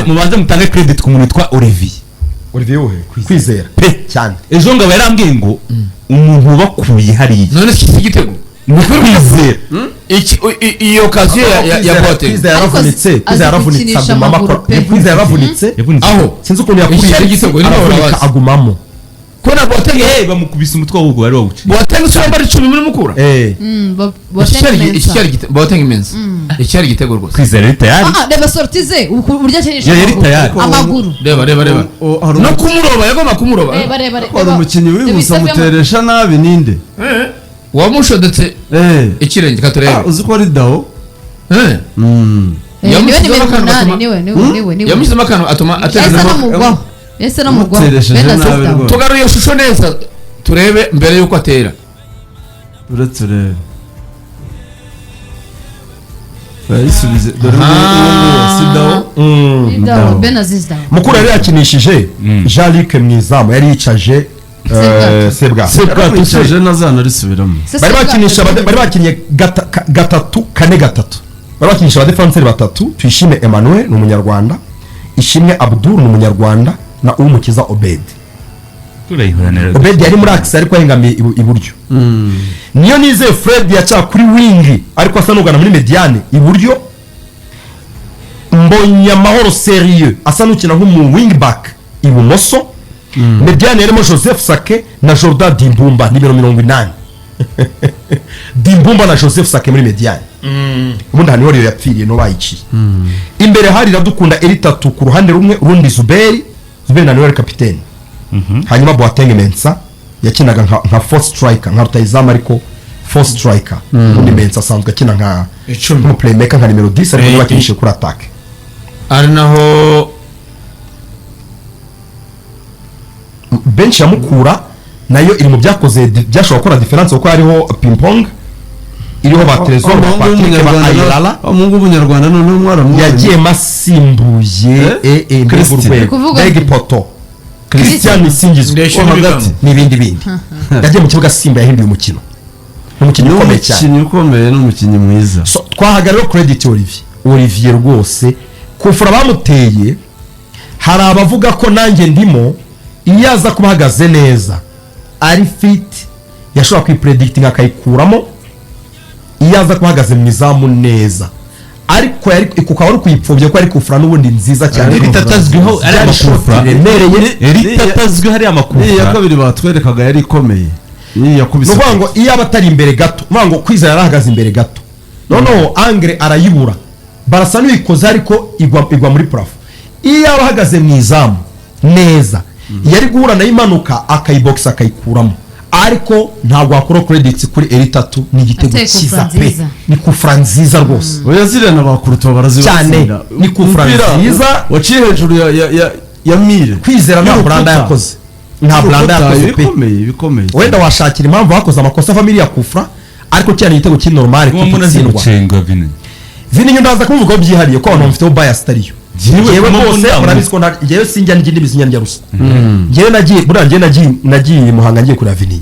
mubanze mutange credit ku muntu witwa Olivier we Kwizera cyane ejo ngabo yarambwiye ngo umuntu bakuye hariya none si igitego Kwizera iyo kaziyo ya bote Kwizera yaravunitse aho sinzi ukuntu yakuriye igitego agumamo kona bote bamukubise umutwe ahubwo bari bawuce bote n'usomba ari 10 muri mukura bote imense icyari igitego rwose Kwizera ari tayari reba sortize uburyo akenyesha yari tayari amaguru reba no kumuroba yagoma kumuroba reba umukinnyi wibusa muteresha nabi ninde wamushodetse ikirenge katurebe uzi ko ari dawo yamushyizemo akantu atuma aterana ese no mugwa tugaruye shusho neza turebe mbere yuko atera uretse rebe bayisubize dore dawo benazizda mukuru yari yakinishije Jean-Luc Mwizamu yari yicaje sebwa tuje nazana risubiramo bari bakinye gatatu kane gatatu bari bakinisha abadefenseur batatu Tuyishime Emmanuel ni umunyarwanda Ishimwe Abdul ni umunyarwanda na Umukiza Obed Obed yari muri axe ariko yengamiye iburyo niyo nize Fred yaca kuri wing ariko asa n'ugana muri mediane iburyo Mbonya Mahoro Serieux asa n'ukina nk'umu wing back ibumoso mediane yarimo Joseph Sake na Jordan Dimbumba nimero 80 Dimbumba na Joseph Sake muri mediane ubundi hano rero yapfiriye no bayiciye imbere hari Radukunda Eritatu ku ruhande rumwe urundi Zuberi na niwe kapiteni hanyuma Boateng Mensa yakinaga nka fourth striker nka rutayizamu ariko fourth striker undi Mensa asanzwe akina nka playmaker nka nimero 10 ariko bakinishe kuri attack ari naho bench ya Mukura nayo iri mu byakoze byashobora gukora difference kuko hariho ping pong iriho ba Trezor Patrick ba Ayala umungu w'umunyarwanda none mwaramuye yagiye masimbuye Beg Poto Christian Singizwe hagati n'ibindi yagiye mu kibuga Simba yahinduye umukino ukomeye cyane ukomeye n'umukinnyi mwiza twahagararo credit Olivier rwose kufura bamuteye hari abavuga ko nanjye ndimo iyaza kubahagaze neza ari fit yashobora kwipredicting akayikuramo iyaza kubahagaze mu izamu neza ariko ikuka wari kuyipfobye ko ari kufura n'ubundi nziza cyane ritatazwiho ari amakufura ritatazwiho ari amakufura ya kabiri batwerekaga yari ikomeye ni yakubise no ngo iyo abatari imbere gato ngo Kwizera yarahagaze imbere gato noneho Angre arayibura barasa n'uyikoze ariko igwa muri plafond iyo abahagaze mu izamu neza yari guhura na imanuka akayibox akayikuramo ariko ntabwo akora credits kuri Eritatu ni igitego cyiza pe ni kufra nziza rwose oya zirana bakuruto barazibasira ni kufra nziza waciye hejuru ya mire Kwizera nta Rwanda yakoze bikomeye wenda washakira impamvu bakoze amakosa family ya kufra ariko cyane igitego cy'normal kutsindwa Vini ndaza kuvuga byihariye ko abantu bafite bias tariyo yewe bose urabisiko ngewe sinjya n'igindi bizinya njya rusa ngewe nagiye Muhanga ngiye kuri Vini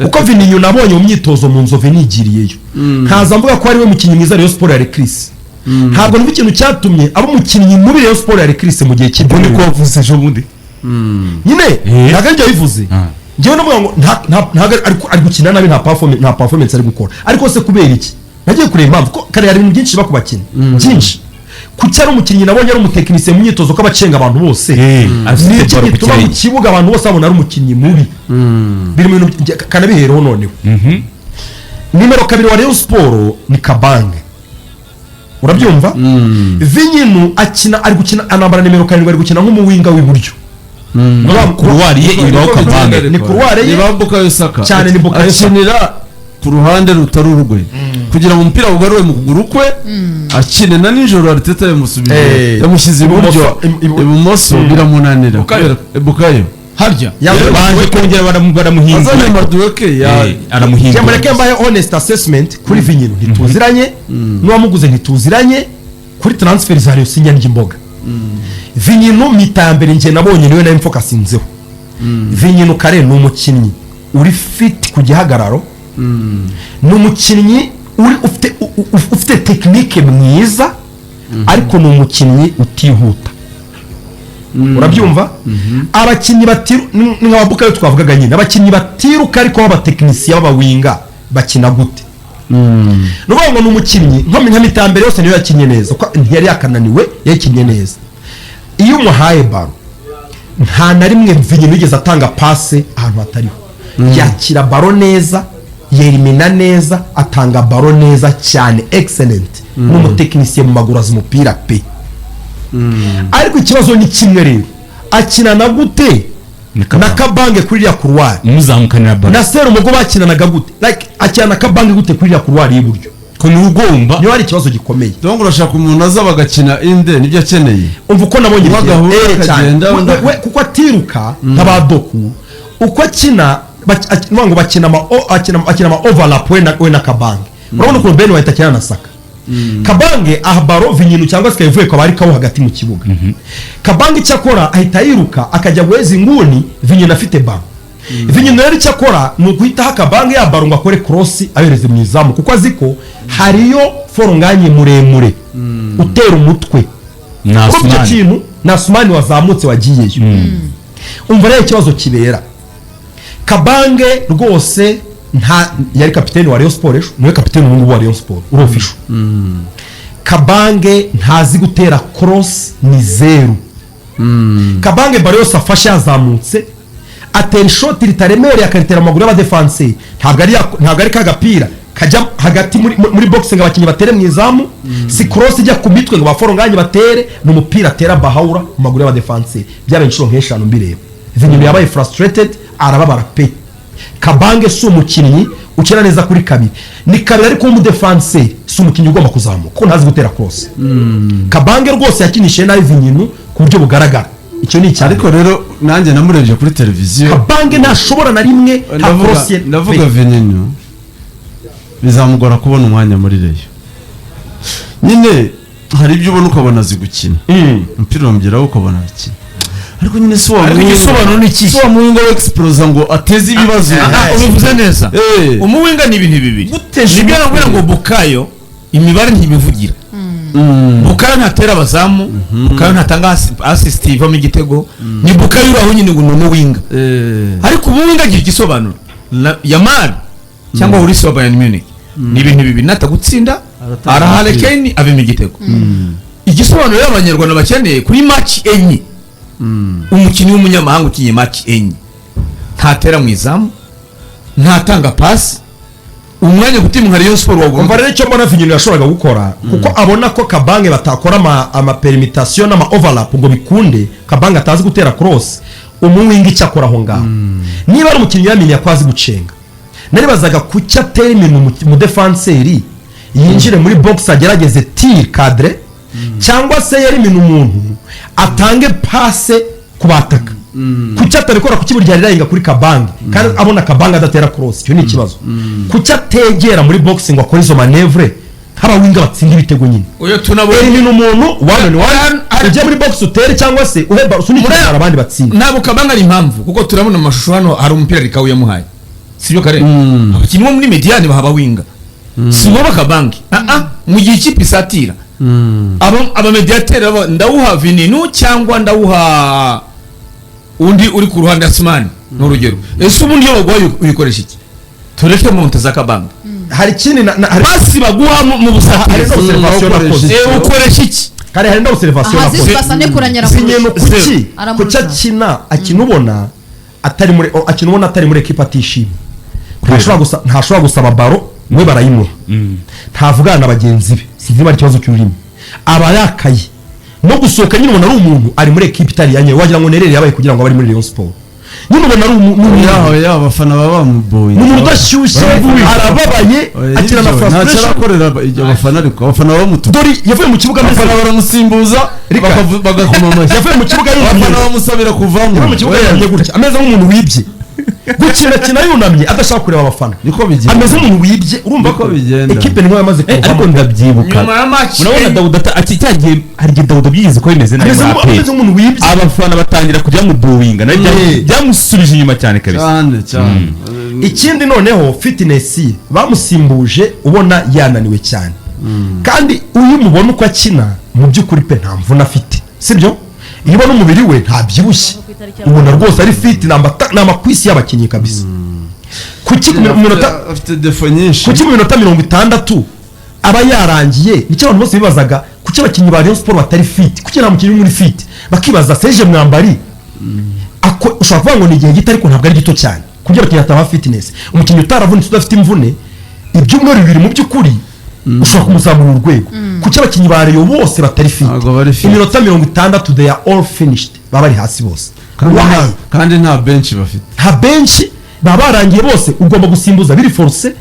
uko Vini nabonye mu myitozo mu Nzove nigiriyeyo nkaza mvuga ko ari we mukinnyi mwiza Rayon Sport ya Chris ntabwo niba ikintu cyatumye abo mukinnyi muri Rayon Sport ya Chris mu gihe cy'ibyo niko wavuze ejo bundi nyine ntabwo njye bivuze ngewe navuga ngo ntabwo ari gukina nabi nta performance ari gukora ariko se kubera iki nagiye kureba impamvu ko kare hari ibintu byinshi bakubakina byinshi kucyara umukinnyi nabonye ari umutekinisiye mu myitozo ko abacenga abantu bose afite bituma mu kibuga abantu bose babona ari umukinnyi mubi biri mu bintu kanabihereho noneho nimero 2 wa Rayon Sport ni Kabange urabyumva Vinyinu ari gukina anambara nimero 7 ari gukina nk'umuwinga w'iburyo kuruwariye iriho Kabange ni kuruwariye ibambuka yosaka cyane ni Bukayo akinira ku ruhande rutari urugwe kugira ngo umupira ugarure mu kuguru kwe akine na nijoro Arteta yamusubije yamushyize ibumoso biramunanira Bukayo harya baje kongera baramuhinga azanye maduke aramuhinga mureke mbaye honest assessment kuri Vinyinu ntituziranye n'uwamuguze ntituziranye kuri transfer za Rayon sinya n'imboga Vinyinu mitambere nje nabonye niwe na focusinzeho Vinyinu kare n'umukinnyi uri fit ku gihagararo n'umukinnyi uri ufite technique mwiza ariko ni umukinnyi utihuta urabyumva abakinnyi ni nka Bukayo twavugaga nyine abakinnyi batiruka ariko b'abatekinisiye b'abawinga bakina gute nuvuga ngo ni umukinnyi nka mitambere yose niyo yakinye neza kuko ntiyari yakananiwe yakinye neza iyo umuhaye baro nta na rimwe mvinyi nigeze atanga passe ahantu hatariho yakira baro neza yerimina neza atanga baro neza cyane excellent n'umutekinisiye mu maguru azumupira pe ariko ikibazo ni kimwe rero akina na gute na Kabange kuri ya couloir muzamukanira baro na Sero mugo bakinanaga gute like akina na Kabange gute kuri ya couloir y'iburyo ko ni ugomba niyo ari ikibazo gikomeye donc urashaka umuntu azaba gakina inde nibyo akeneye umva uko nabonye cyane kuko atiruka nk'abadoku uko akina ngo bakina ama overlap we na Kabange urabona ko Ben White akina na Saka Kabange baro vinyinu cyangwa se kavuye ko bari kawo hagati mu kibuga Kabange cyakora ahita yiruka akajya gweza inguni vinyinu afite baro vinyinu yari cyakora no guhita Kabange ya baro ngo akore cross abereze mu izamu kuko aziko hariyo foronganye muremure utera umutwe Nasumani wazamutse wagiyeyo umva rero ikibazo kibera Kabange rwose nta yari kapiteni wa Rayon Sport niwe kapiteni wa Rayon Sport urofisho Kabange ntazi gutera cross ni zero Kabange baro yose afashe yazamutse atera shot ritaremereye akaritera amaguru y'abadefense ntabwo ari kagapira kajya hagati muri boxing abakinnyi batere mu izamu si cross ijya ku mitwe ngo baforonganye batere n'umupira atera bahawura mu maguru y'abadefense byabaye inshuro nk'eshanu mbireba Vinyinu yabaye frustrated arababara pe Kabange si umukinnyi ukina neza kuri kabiri ni kabiri ariko umudefense si umukinnyi ugomba kuzamuka kuko ntazi gutera cross Kabange rwose yakinishije nabi Vinyinu ku buryo bugaragara icyo ni cyane ariko rero nanjye namurebye kuri televiziyo Kabange ntashobora na rimwe nta cross ndavuga Vinyinu bizamugora kubona umwanya muri reyo nyine hari ibyo ubona ukabona azi gukina umupira wongeraho ukabona akina ariko nyine si wa igisobanuro ni iki si wa muwinga w'explosa ngo ateze ibibazo ubivuze neza umuwinga ni ibintu bibiri nibyo nakubwira ngo Bukayo imibare ntibivugira Bukayo ntatera abazamu Bukayo ntatanga assist iva mu gitego ni Bukayo uraho nyine ngo n'umuwinga ariko umuwinga agira igisobanuro Yamari cyangwa Ulisi wa Bayern Munich ni ibintu bibiri natagutsinda araharekeni ave mu gitego igisobanuro y'abanyarwanda bakeneye kuri match enye umukinnyi w'umunyamahanga ukinye match enye ntatera mu izamu ntatanga pass umwanya gutimu nka Rayon Sport wagomba umva rero icyo mbona Vinyinu yashoboraga gukora kuko abona ko Kabange batakora ama permutation n'ama overlap ngo bikunde Kabange atazi gutera cross umuwinga icyakora aho ngaho niba ari umukinnyi yamenye yakwazi gucenga naribazaga kucya atera iminu mu defenseri yinjire muri box agerageze tir cadre cyangwa se yari iminu umuntu atange passe kubataka kucya atabikora kukiburya rirahinga kuri Kabange kandi abona Kabange adatera cross cyo ni ikibazo kucya ategera muri boxing ngo akora izo manevre nk'abawinga batsinda ibitego nyine oyo tunabona ibintu umuntu ujya muri box utere cyangwa se uheba usunikira abandi batsinda nabo Kabange ari impamvu kuko turabona amashusho hano hari umupira rikawu yamuhaye sibyo kare abakinnyi muri mediane bahaba winga sibo Kabange mu gihe ikipe isatira aba mediateur ndawuha Vinyinu cyangwa ndawuha undi uri ku ruhande Asmani n'urugero ese ubundi yo bagwaye uyikoresha iki tureke mu Mutoza Kabange hari ikindi basi baguha mu busatira hari observation akoze ukoresha iki kare hari observation akoze ahazi basane kuranyara sinyeno kuki akina ubona atari muri akina ubona atari muri equipe atishimye ntashobora gusaba baro we barayimuha ntavugana na bagenzi be sinzi bari kibazo cy'ururimi aba yakaye no gusohoka nyine ubona ari umuntu ari muri equipe itari yanye wagira ngo nerere yabaye kugira ngo abari muri Rayon Sport nyine ubona ari umuntu yaho abafana baba bamuboye n'umuntu udashyushye arababaye akina na frustration ntacarakorera abafana ariko abafana bamutuka dori yavuye mu kibuga abafana baramusimbuza bagakoma amashyi yavuye mu kibuga abafana bamusabira kuvamo yavuye mu kibuga yamye gutya ameze nk'umuntu wibye gukina yunamye adashaka kureba abafana niko bigenda ameze nk'umuntu wibye urumva ko equipe niho yamaze ariko ndabyibuka urabona Dawuda akicyagiye hari igihe Dawuda byize ko bimeze neza ameze nk'umuntu wibye abafana batangira kujya mu doing byamusubije inyuma cyane kabisa cyane ikindi noneho fitness bamusimbuje ubona yananiwe cyane kandi uyu mubona uko akina mu by'ukuri pe nta mvune afite sibyo iyo ubona umubiri we ntabyibushye ubona rwose ari fit ni amakwisi y'abakinnyi kabisa kuki mu minota afite defo nyinshi kuki mu minota 60 aba yarangiye nicyo abantu bose bibazaga kuki abakinnyi ba Rayon Sport batari fit kuki nta mukinnyi muri fit bakibaza Serge Mwambari ushobora kuvuga ngo ni igihe gito ariko ntabwo ari gito cyane kugira abakinnyi ataba fitness umukinnyi utaravunitse udafite imvune ibyumweru bibiri mu by'ukuri ushobora kumuzamura urwego kuki abakinnyi ba Rayon bose batari fit iminota 60 they are all finished baba bari hasi bose kandi nta bench bafite nta bench baba barangiye bose ugomba gusimbuza biri force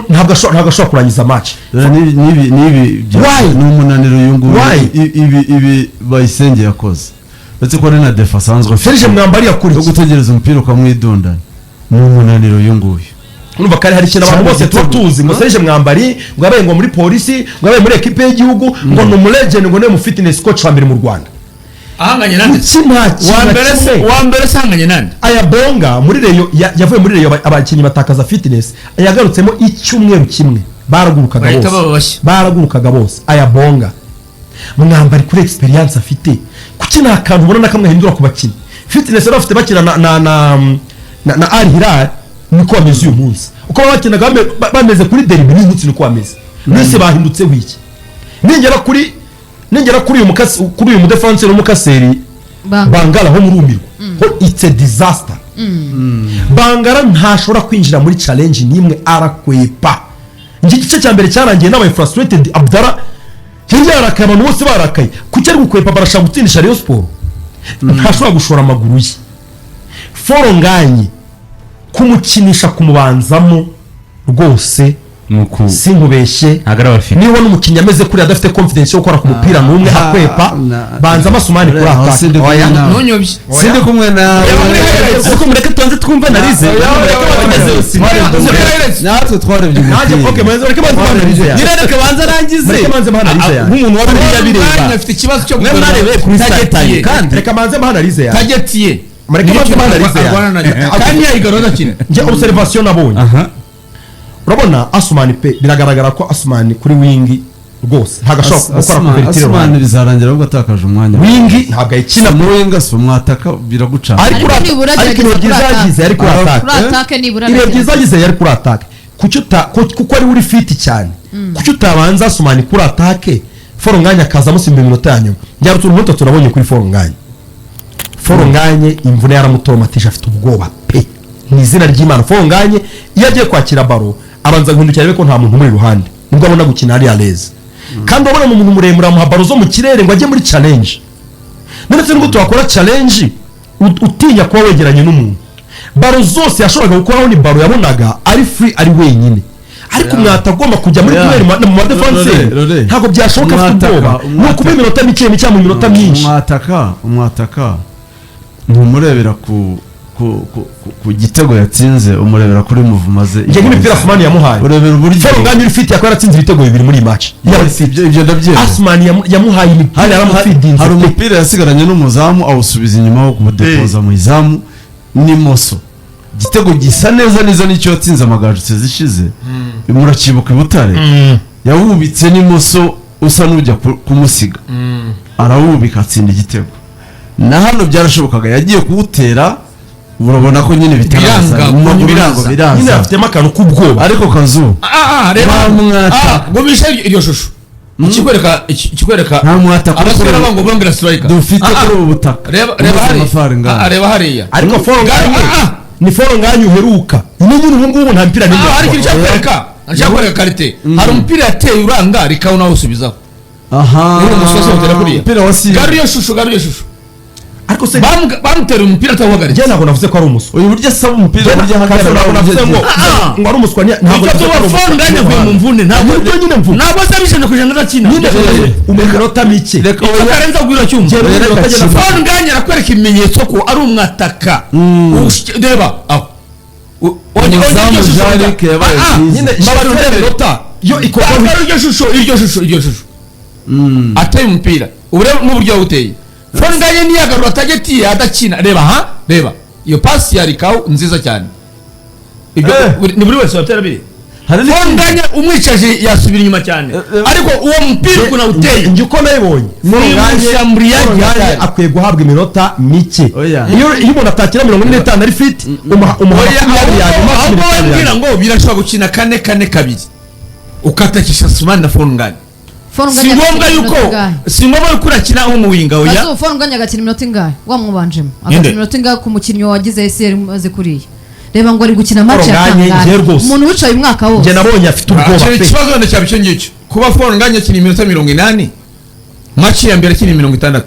ntabwo ashobora kurangiza match nibi ni umunaniro yungu ibi bayisenge yakoze ndetse ko ari na defa asanzwe Serge Mwambari yakuriye gutegereza umupira ukamwidunda ni umunaniro yunguye urumva kare hari ikintu abantu bose tuzi ngo Serge Mwambari ngo yabaye ngo muri polisi ngo yabaye muri equipe y'igihugu ngo ni umulegend ngo ne mu fitness coach wa mbere mu Rwanda ahanganye nande wa mbere sanganye nande aya bonga muri Rayon yavuye muri Rayon abakinnyi batakaza fitness yagarutsemo icyumweru kimwe baragurukaga bose aya bonga Mwambari kuri experience afite kuki nta kantu ubona nakamwe hindura ku bakinnyi fitness rero afite bakina na Al Hilal niko bameze uyu munsi uko bakinaga bameze kuri derby n'umunsi niko bameze mwese bahindutse wiki ningera kuri uyu mudefenseur n'umukaseri Bangala ho murumirwa it's a disaster Bangala ntashobora kwinjira muri challenge nimwe arakwepa igice cya mbere cyarangiye n'aba frustrated Abdara yarakaye abantu bose barakaye kuki ari gukwepa barashaka gutsindisha Rayon Sport ntashobora gushora amaguru ye Foronganye kumukinisha kumubanzamo rwose sinkubeshye niba n'umukinnyi ameze kuri adafite confidence yo gukora ku mupira n'umwe akwepa banza amasumani kuri aka sindi kumwe na ariko mureke tuanze twumva analize natwe twarebye okay mureke banza arangize nk'umuntu wari yabireba afite ikibazo cyo gukora kuri satire kandi reka banze analize ya tagetiye mureke banze analize ya kandi yayigarona kine nje observation nabonye urabona Asumani pe biragaragara ko Asumani kuri wingi rwose ntagashobora gukora kuvertire Asumani bizarangira ahubwo atakaje umwanya wingi ntabwo ayikina mu winga so mwataka biraguca ariko byizagize ariko atake nibura ibe byizagize yari kuri atake kuko ari uri fit cyane kuki utabanza Asumani kuri atake Foronganye akaza musimba iminota yanyuma njya rutuntu turabonye kuri Foronganye imvune yaramutomatisha afite ubwoba pe ni izina ry'Imana Foronganye iyo agiye kwakira baro abanza guhindukira rebe ko nta muntu muri ruhande nubwo abona gukina ari aleze kandi abona umuntu muremure amuha baro zo mu kirere ngo ajye muri challenge ndetse n'ubwo twakora challenge utinya kuba wegeranye n'umuntu baro zose yashoboraga gukoraho ni baro yabonaga ari free ari wenyine ariko mwatagomba kujya muri duel mu defense ntabwo byashoboka afite ubwoba nuko mu minota mike cyangwa mu minota myinshi umwataka ntumurebera ku gitego yatsinze umurebera kuri muvumaze nje nk'imipira Asumani yamuhaye urebera uburyo Foronganye uri fit yakora atsinze ibitego bibiri muri match ibyo ndabye Asumani yamuhaye imipira yaramufidinze hari umupira yasigaranye n'umuzamu awusubiza inyuma ho kudepoza mu izamu n'imoso igitego gisa neza nicyo yatsinze amagaju zishize murakibuka Butare yawubitse n'imoso usa n'ujya kumusiga arawubika atsinda igitego na hano byarashobokaga yagiye kuwutera urabona ko nyine bitaraza mu birango biraza nyine afitemo akantu k'ubwoba ariko kazu reba gomisha iryo shusho ikikwereka nta mwataka abasore bango bongera striker dufite kuri ubu butaka reba hariya ariko Foronganye ni Foronganye uheruka nyine ubu ngubu nta mpira n'imwe ariko cyakwereka karite hari umupira yateye uranga rikawuna usubizaho uri umusozi utera kuriya umupira wasiye gariyo shusho ariko se bamutera umupira atawuhagarika je ntabwo navuze ko ari umuswa uyu buryo asaba umupira buryo ntabwo navuze ngo ari umuswa ntabwo Foronganye avuye mu mvune ntabwo nyine mvuga ntabwo zabishije kujana ndakina umunota mike reka akarenza gwira cyumva Foronganye arakwereka ibimenyetso ko ari umwataka reba aho nyine minota yo ikora iryo shusho ateye umupira urebe n'uburyo uteye Foronganye niyagarura tagetiye adakina reba iyo pass yari kawo nziza cyane ibyo ni buri wese watera biri Forunganya umwicaje yasubira inyuma cyane ariko uwo mupira kuna uteye njye uko nabibonye Forunganya akwiye guhabwa iminota mike iyo umuntu atakira 45 ari fit umuha ngo birashobora gukina 4-4-2 ukatakisha Sumani na Forunganya si ngombwa yuko urakina aho mu winga oya Forunganya agakina iminota ingahe wamwubanjemo agakina iminota ingahe ku mukinnyi wagize SR maze kuriya reba ngo ari gukina match yakangana umuntu wicaye umwaka wose nge nabonye afite ubwoba pe ikibazo ndacyo cyo ngicyo kuba Forunganya akina iminota 80 match ya mbere akina 60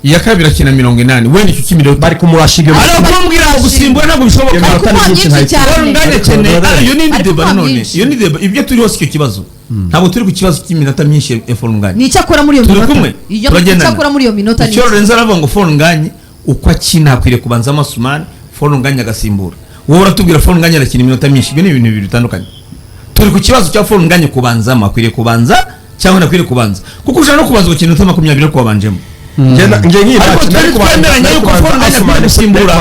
iya kabiri akina 80 wenda icyo kiminota bari kumurashiga ariko kumbwira gusimbura ntabwo bishoboka Forunganya cyane iyo ni deba none iyo ni deba ibyo turi hose icyo kibazo ntabwo turi ku kibazo cy'iminota myinshi ya Forunganya ni cyakora muri iyo minota iyo cyakora muri iyo minota ni Lorenzo aravuga ngo Forunganya uko akina akwiriye kubanza Amasumani Forunganya agasimbura wowe uratubwira Forunganya arakina iminota myinshi ibyo ni ibintu bibiri bitandukanye turi ku kibazo cya Forunganya kubanza akwiriye kubanza cyangwa nakwiriye kubanza kuko ushaka no kubanza gukina iminota 20 ariko wabanjemo nge nk'iyi twemeranya yuko Forunganya akwiriye gusimbura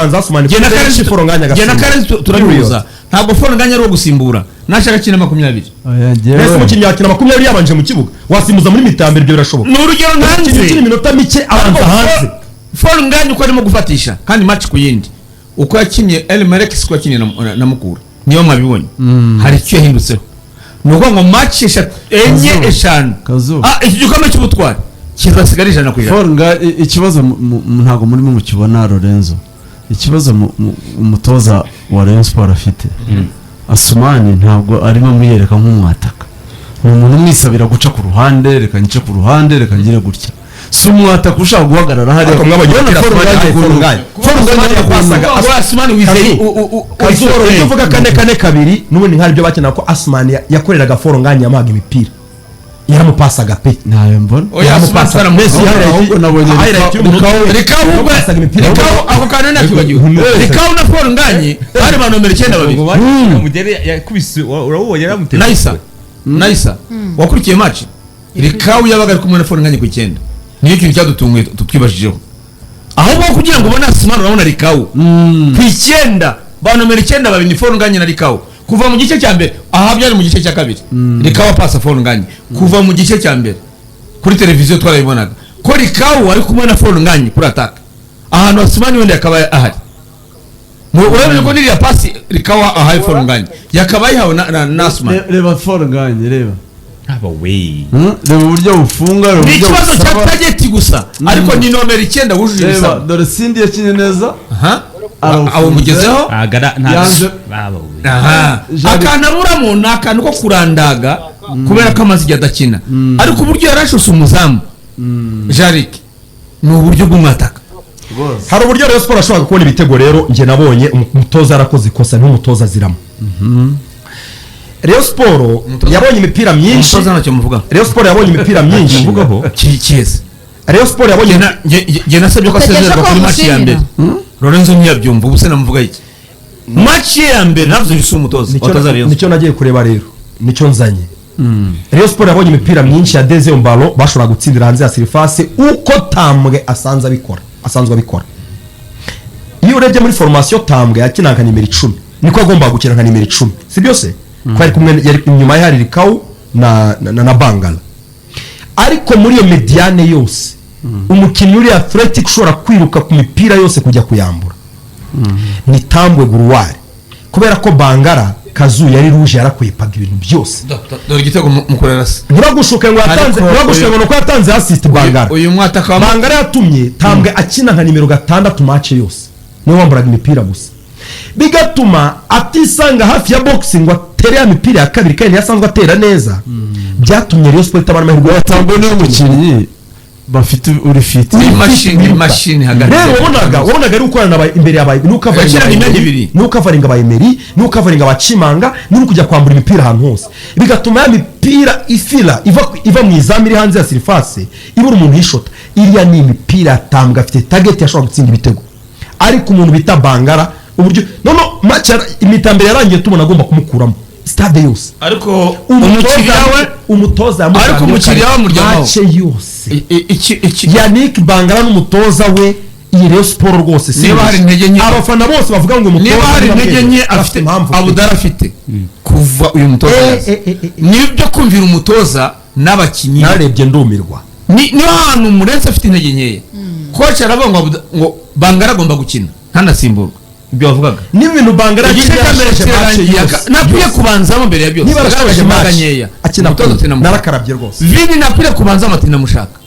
nge na Karenzi turabihuza ntabwo Forunganya ari uwo gusimbura nashaka akina 20 mbese umukinnyi yakina 20 yabanje mu kibuga wasimbuza muri mitambere ibyo birashoboka ni urugero ntanze iminota mike abanza hanze Forunganya uko arimo gufatisha kandi match ku yindi uko yakinnye El Merreikh siko yakinnye na Mukura niyo mwabibonye hari icyo yahindutseho nuko ngo match 5 iki gikombe cy'ubutwari kizasigara 100%. Forunganya ikibazo ntago murimo mukibona Lorenzo ikibazo umutoza wa Rayon Sport afite Asumani ntabwo arimo mwiyereka nk'umwataka ni umuntu mwisabira guca ku ruhande reka nyice ku ruhande reka ngire gutya si umwataka ushaka guhagarara hariya ko mwabonye Forunganya yapasaga Asumani wizeye Kazoro uvuga 4-4-2 n'ubundi nk'ari byo bakina ko Asumani yakoreraga Forunganya yamaga imipira yaramupasaga pe nayo mbona yaramupasaga Messi ahubwo nabonye reka ako kana nakibagiwe reka na Forunganya bari ba nomero 9 babiri umugere yakubise urabubonye yaramuteye Naisa wakurikiye match reka yabaga ari kumwe na Forunganya ku 9 niyo kintu cyadutunguye tutwibashijeho ahubwo kugira ngo ubone Asumani urabona reka ku 9 ba nomero 9 babiri ni Forunganya na reka kuva mu gice cya mbere aha byari mu gice cya kabiri reka pasa Forunganya kuva mu gice cya mbere kuri televiziyo twarabibonaga ko reka ari kumwe na Forunganya kuri attack ahantu Asumani wenda yakaba ahari urabona ko niriya pasi reka ahaye Forunganya yakaba yihawe na Asumani reba Forunganya reba aba we reba uburyo bufunga reba uburyo ikibazo cya target gusa ariko ni nomero 9 wujuje reba dore Cindy yakinye neza abo mugezeho yanze akanaburamo ni akantu ko kurandaga kubera ko amazi igihe adakina ariko uburyo yarashuse umuzamu Jarike ni uburyo bw'umwataka hari uburyo Rayon Sport ashobora kubona ibitego rero nge nabonye umutoza arakoze ikosa n'umutoza ziramo Rayon Sport yabonye imipira myinshi Rayon Sport yabonye imipira myinshi mvugaho kiyeze Rayon Sport yabonye nge nasabye ko asezererwa kuri match ya mbere Lorenzo ntiyabyumva ubuse namuvuga iki match ya mbere navyo bise umutoza nicyo nagiye kureba rero nicyo nzanye Rayon Sport yabonye imipira myinshi ya deuxième ballon bashobora gutsindira hanze ya surface uko Tambwe asanzwe abikora iyo urebye muri formation Tambwe yakinaga nimero 10 niko agomba gukina nka nimero 10 si byose kwari kumwe yari inyuma yari Rikau na Bangala ariko muri iyo mediane yose umukinnyi uri athletic ushobora kwiruka ku mipira yose kujya kuyambura ni Tambwe Guruwari kubera ko Bangara Kazu yari ruje yarakwipaga ibintu byose dore igitego mukorerase uragushuka ngo yatanze assist Bangara uyu mwataka Bangara yatumye Tambwe akina nka nimero 6 match yose niwe wamburaga imipira gusa bigatuma atisanga hafi ya boxing ngo atere ya mipira ya kabiri kandi yasanzwe atera neza byatumye Rayon Sport itabana amahirwe Tambwe ni umukinnyi bafite uri fit machine hagati rero wabonaga ari ukorana imbere yabaye n'ukavaringa aba Yemeye n'ukavaringa abacimanga n'uri kujya kwambura imipira ahantu hose bigatuma ya mipira iva mu izamu iri hanze ya surface ibura umuntu yishota iriya ni imipira Tambwe afite target yashobora gutsinda ibitego ariko umuntu bita Bangara uburyo match imitambere yarangiye tubona agomba kumukuramo stade yose ariko umutoza ariko umukiriya wa muryango match yose Yannick Bangara n'umutoza we iyi Rayon Sport rwose niba hari intege nke abafana bose bavuga ngo umutoza niba hari intege nke afite abudara afite kuva uyu mutoza nibyo kumvira umutoza n'abakinnyi narebye ndumirwa niba ahantu umurenze afite intege nkeya coach aravuga ngo Bangara agomba gukina ntanasimburwa ibyo bavugaga n'ibintu Bangara nakwiye kubanzamo mbere ya byose niba arashakaje nkeya akina narakarabye rwose Vini nakwiye kubanzamo ati ndamushaka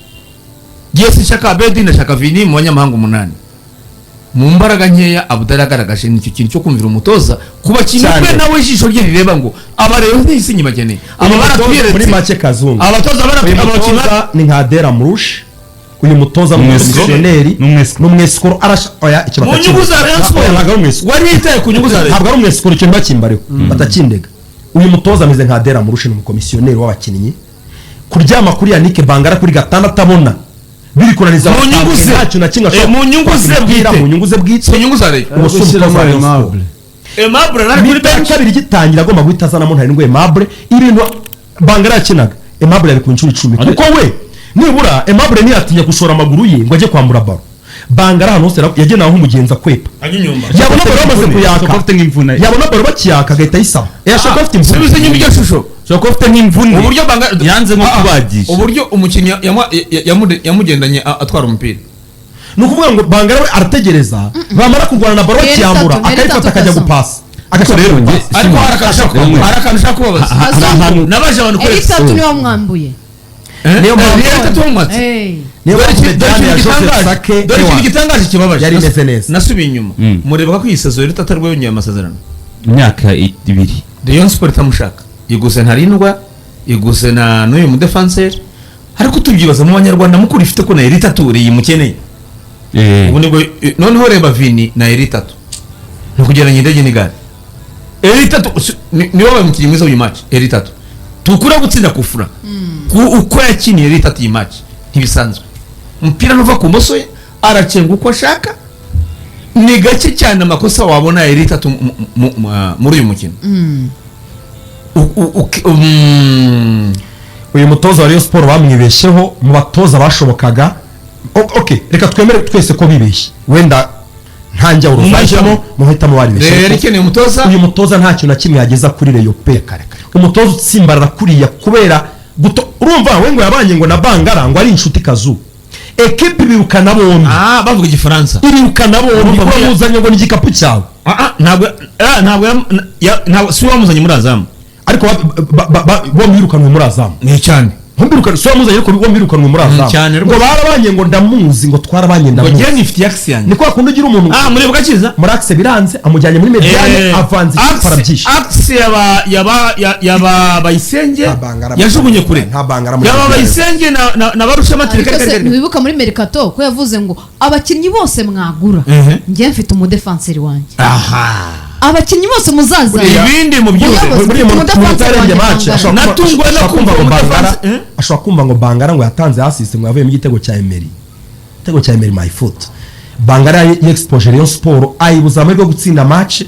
Jesse shaka Bedi ndashaka Vini mu banyamahanga 8 mu mbaraga nkeya Abudara agaragaje nicyo kintu cyo kumvira umutoza kuba kintu kwe nawe ijisho rye rireba ngo abareyo ntisinyi bakeneye aba baratwiretse muri make kazungu abatoza abakina ni nka Dera Murush uyu mutoza n'umumisiyoneri n'umwesikoro oya mu nyungu za Rayon Sport wari yitaye ku nyungu za Rayon ntabwo ari umwesikoro cyo bakimbareho batakindega uyu mutoza ameze nka Dera Murush n'umukomisiyoneri w'abakinnyi kuryama kuri Yannick Bangara kuri gatandatu abona biri kunaniza mu nyungu ze ntacyo na kimwe mu nyungu ze bwite mu nyungu ze bwite mu nyungu za Rayon Aimable nari kuri bench kabiri gitangira agomba guhita azanamo ntari ngo Aimable ibintu Bangara yakinaga Aimable yari ku incuro 10 kuko we nibura Aimable ntiyatinya gushora amaguru ye ngo ajye kwambura baro Bangara hano hose yagenaho umugenza kwepa yabona baro bamaze kuyaka yabona baro bakiyaka agahita yisaba yashaka afite imvune sibize nyuma iryo shusho shaka afite nk'imvune uburyo Bangara yanze nko kubagisha uburyo umukinnyi yamugendanye atwara umupira nukuvuga ngo Bangara we arategereza bamara kurwana na baro bakiyambura akayifata akajya gupasa rero nge ariko harakanisha kubabaza nabaje abantu kuri Eritatu niwe mwambuye niyo mpamvu Eritatu w'umwatsi niyo mpamvu gitangaje kibabaje yari imeze neza nasubiye inyuma mureba ko iyi saison Eritatu arwe yongeye amasezerano imyaka 2 Rayon Sport itamushaka iguse ntarindwa iguse na n'uyu mu defenseur ariko tubyibaza mu banyarwanda mukuru ifite ko na Eritatu uri mukeneye ubu nibwo noneho reba Vini na Eritatu no kugeranya indege n'igare Eritatu ni wowe mukinnyi mwiza w'uyu match Eritatu tukura gutsinda kufura uko yakiniye Eritatu iyi match ntibisanzwe umupira nuva ku moso ye aracenga uko ashaka ni gake cyane amakosa wabona Eritatu muri uyu mukino uyu mutoza wa Rayon Sport bamwibesheho mu batoza bashobokaga okay reka twemere twese ko bibeshye wenda ntanjya urufashemo muhita mubaribeshe rero ikeneye umutoza uyu mutoza nta kintu na kimwe yageza kuri Rayon pe umutoza utsimbarara kuriya kubera urumva we ngo yabanye ngo na Bangara ngo ari inshuti kazu equipe birukana bombi bavuga igifaransa birukana bombi bamuzanye ngo ni igikapu cyawe ntabwo si wamuzanye muri Azamu ariko bombi birukanwe muri Azamu ni cyane Hombiruka so muzanye ko bombirukanwe muri Azamu ngo barabanye ngo ndamuzi ngo twarabanye ndamuzi ngo geni ifite action niko akunda ugira umuntu muri bwakiza muri axe biranze amujyanye muri mediane avanze parabyisha axe yaba bayisenge yajugunye kure nta Bangara yaba bayisenge na barusha matirika ntibibuka muri Mercato ko yavuze ngo abakinnyi bose mwagura ngiye mfite umudefenseri wanjye abakinnyi bose muzaza ibindi mu muri mutarenge match natungwa no kumva Bangara ashobora kumva ngo Bangara ngo yatanze assist ngo yavuye mu gitego cya Yemeye igitego cya Yemeye my foot Bangara y'exposure Rayon Sport ayibuza amahirwe yo gutsinda match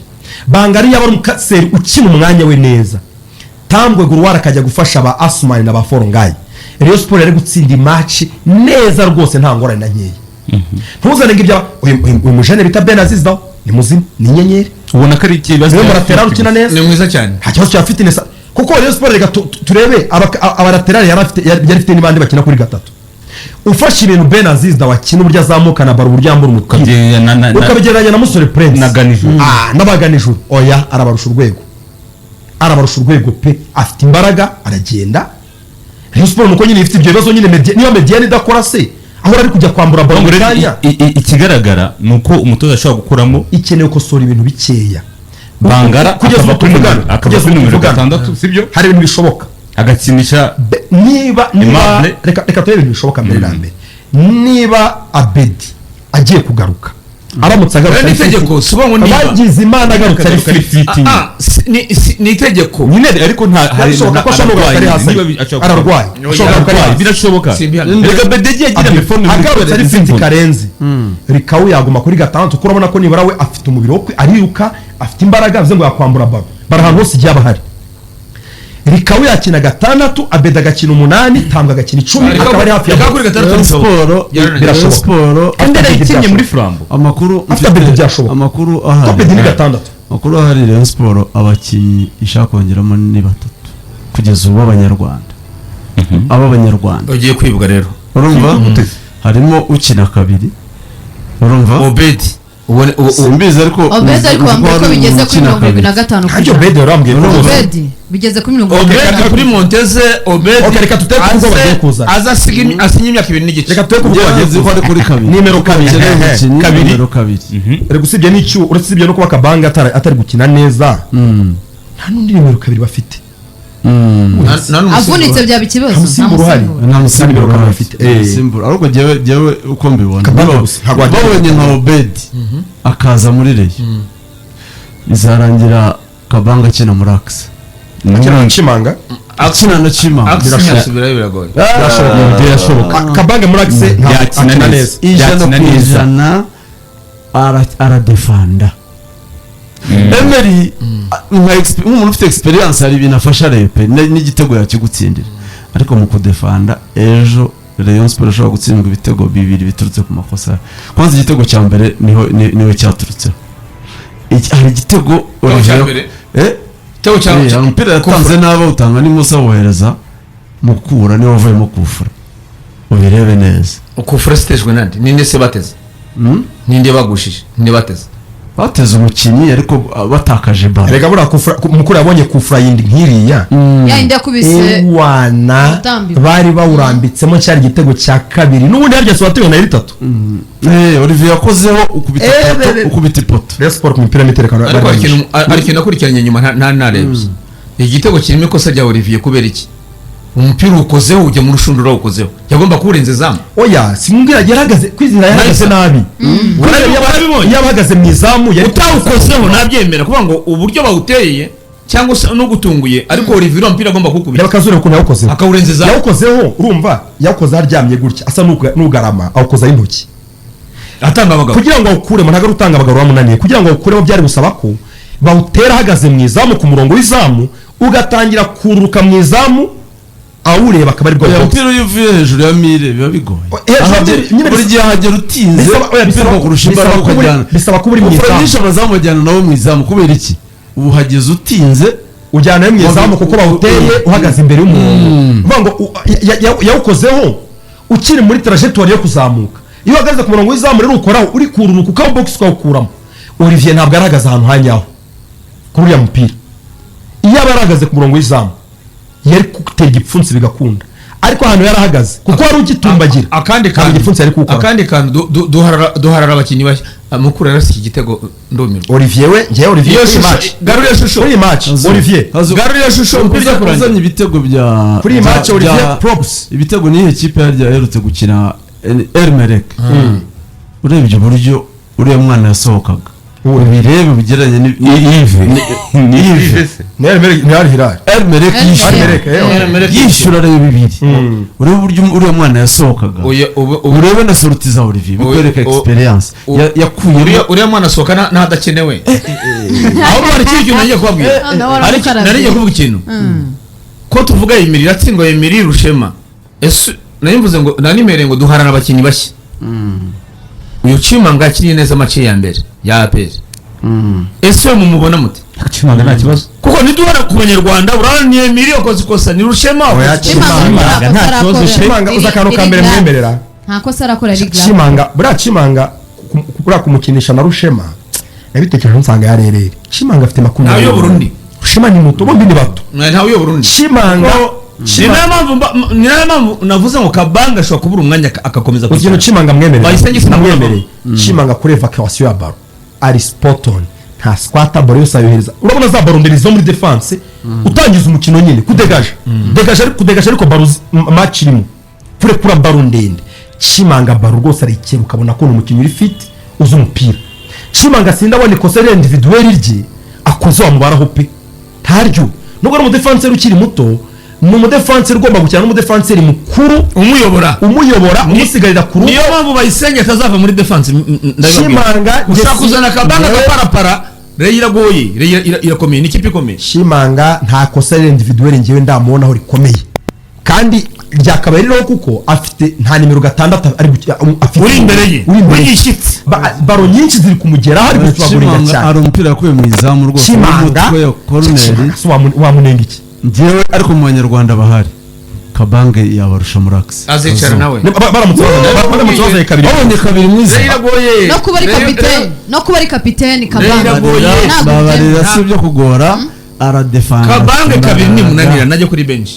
Bangara yaba umukaseri ukina umwanya we neza tambwe Gurwara akajya gufasha aba Asmani na ba Forongayi Rayon Sport yari gutsinda match neza rwose nta ngorane na nkeya ntuzane ngibya uyu mujene bita Benaziz daw ni muzima ni nyenyeri ubona ko ari ikibazo niyo lateral ukina neza ni mwiza cyane nta kibazo cya fitness kuko Rayon Sport reka turebe aba lateral yari afite n'ibandi bakina kuri gatatu ufashe ibintu Benaziz daw akina uburyo azamuka na baro uburyo yambura umutwe ukabigereranya na Musore Prince n'abaganijuru oya arabarusha urwego pe afite imbaraga aragenda Rayon Sport nuko nyine ifite ibyo bibazo nyine niyo mediane idakora se aho ari kujya kwambura baro mu kanya ikigaragara nuko umutoza ashobora gukuramo ikeneye gukosora ibintu bikeya Bangara kugeza kuri numero 6 sibyo hari ibintu bishoboka agatsinisha niba reka turebe ibintu bishoboka mbere na mbere niba Abedi agiye kugaruka aramutse agarutse n'itegeko subongo niba bagize Imana agarutse ari fit ni itegeko nyine ariko nta harishobora ko ashobora ari hasi ararwaye birashoboka reka Bedege agira telefone agarutse ari fit karenzi rikawu yaguma kuri gatandatu kuko urabona ko nibara we afite umubiri wo ariruka afite imbaraga bivuze ngo yakwambura baro ahantu hose igiye abahari Rikawu yakina 6 Abeda agakina 8 Tambwa agakina 10 akaba ari hafi ya siporo birashoboka Endera ikinye muri Flambo amakuru afite Abeda byashoboka amakuru ahari Abeda ni 6 amakuru ahari Rayon Sport abakinnyi ishaka kongeramo ni 3 kugeza ubu abanyarwanda ugiye kwibwa rero urumva harimo ukina 2 urumva Obedi simbizi ariko Obedi ariko wambwiye ko bigeze kuri 25 Hajyo Obedi yarambwiye Obedi bigeze kuri 25 Obedi kuri Monteze Obedi reka tuteke kuko bagiye kuza aza asinya imyaka 2 n'igice reka tuteke kuko bagiye kuza ko kuri 2 nimero 2 nimero 2 reka usibye n'icyo urasibye no kuba Kabanga atari gukina neza nta nundi nimero 2 bafite avunitse byaba ikibazo amusimbura uhari nta musimbura bafite simbura ahubwo jewe uko mbibona babonye nka Obedi akaza muri Rayon bizarangira Kabanga akina muri Axe akina Chimanga akina na Chimanga birashoboka Kabanga muri Axe akina neza ijana aradefanda Emery nk'umuntu ufite experience hari ibintu afasha Repe n'igitego yakigutsindira ariko mu kudefanda ejo Rayon Sport ashobora gutsindwa ibitego 2 biturutse ku makosa kwanza igitego cya mbere niho cyaturutse hari igitego umupira yatanze n'aba utanga ni Musa wohereza mukura niwe wavuyemo kufura ubirebe neza ukufura sitejwe nande ninde se bateze ninde bagushije ninde bateze umukinnyi ariko batakaje ball rega bura kufura mukuru yabonye kufura yindi nkiriya yindi yakubise wana bari bawurambitsemo cyari igitego cya 2 n'ubundi yaryo swatuye na 3 Olivier yakozeho ukubita ipoto Rayon Sport ku mipira miterekano ariko nakurikiranye nyuma nta narebye igitego kirimo ikosa rya Olivier kubera iki umupira ukozeho ujya mu rushundura ukozeho yagomba kurenza zamu oya simumbwira yaragaze Kwizera yaragaze nabi yabagaze mu izamu yari utawukozeho nabyemera kuvuga ngo uburyo bawuteye cyangwa se no gutunguye ariko Olivier umupira agomba kukubita bakazure ukuntu yawukozeho akawurenza zamu yawukozeho urumva yakoze aryamye gutya asa n'ugarama awukoza intoki atanga abagabo kugira ngo awukuremo ntago rutanga abagabo bamunaniye kugira ngo awukuremo byari gusaba ko bawutera ahagaze mu izamu ku murongo w'izamu ugatangira kururuka mu izamu awureba akaba ari bwo umupira uvuye hejuru ya mire biba bigoye buri gihe hagera utinze bisaba kurusha imbaraga ukajyana bisaba kuba uri mu izamu ufasha bazamujyana nawe mu izamu kubera iki ubu hageze utinze ujyana mu izamu kuko bawuteye uhagaze imbere y'umuntu uvuga ngo yawukozeho ukiri muri trajectoire yo kuzamuka iyo uhagaze ku murongo w'izamu rero ukoraho uri kururuka ukaho box ukawukuramo Olivier ntabwo arahagaze ahantu hanyaho kuri uriya mupira iyo abarahagaze ku murongo w'izamu yari kutera igipfunsi bigakunda ariko ahantu yarahagaze kuko wari ugitumbagira akandi kandi igipfunsi yari kuwukora akandi kandi duharara abakinnyi bashya mukuru yarasi iki gitego ndumirwa Olivier we ngiye Olivier kuri match garuriye shusho kuri match Olivier garuriye shusho mpira kuzanye ibitego bya kuri match Olivier props ibitego ni ikipe yarutse gukina Ermerek urebye uburyo uriya mwana yasohokaga ubirebe bigeranye ni Ermerek yishyura rero 2 urebe uburyo uriya mwana yasohokaga urebe na sorti za Olivier bikwereka experience yakuye uriya mwana asohoka ntadakenewe aho bari cyo nagiye kubabwira nariye kuvuga ikintu ko tuvuga Yemeye iratsindwa Yemeye Rushema ese narimvuze ngo nanimere ngo duharana abakinnyi bashya uyu Chimanga akiri neza mace ya mbere ya APR ese mumubona muti Chimanga nta kibazo kuko niduhara ku banyarwanda urana ni Yemeye akoze kosa ni Rushema Chimanga nta kibazo Chimanga uzakano kambere mwemerera nta kosa arakora ari glass Chimanga kura kumukinisha na Rushema yabitekereje nsanga yarerere Chimanga afite makuru nayo Burundi Rushema ni muto bombi ni bato nayo Burundi Chimanga nina mpamvu navuze ngo Kabanga ashobora kubura umwanya akakomeza kugira Chimanga mwemerere Chimanga kuri evacuation ya baro ari spot on nta squatter baro yose ayohereza urabona za baro ndende zo muri defense utangiza umukino nyine kudegaje ariko baro match irimo kura baro ndende Chimanga baro rwose ari ikintu ukabona ko umukinnyi uri fit uzi umupira Chimanga sinda abone kosa individuel rye akoze wamubaraho pe ntaryo nubwo ari umudefenseur ukiri muto ni umudefenseur ugomba gukina n'umudefenseur mukuru umuyobora umusigarira kuru niyo mpamvu bayisenge atazava muri defense Chimanga ushaka kuzana Kabanga gaparapara Reyo iragoye, Reyo irakomeye, ni ikipe ikomeye. Shimanga nta kosa rero individuel ngewe ndamubonaho rikomeye kandi ryakabaye rero kuko afite nta nimero 6 ari afite uri imbere ye uri yishitse baro nyinshi ziri kumugera hari gucwaguringa cyane ari umupira yakuye mu izamu rwose n'umutwe wa corner wamunenga iki ngewe ariko mu banyarwanda bahari Kabange yabarusha murax azicara nawe baramutse kabiri babonye kabiri mwiza iragoye no kuba ari kapiteni Kabange babarira si byo kugora aradefanda Kabange kabiri ni munanira najye kuri bench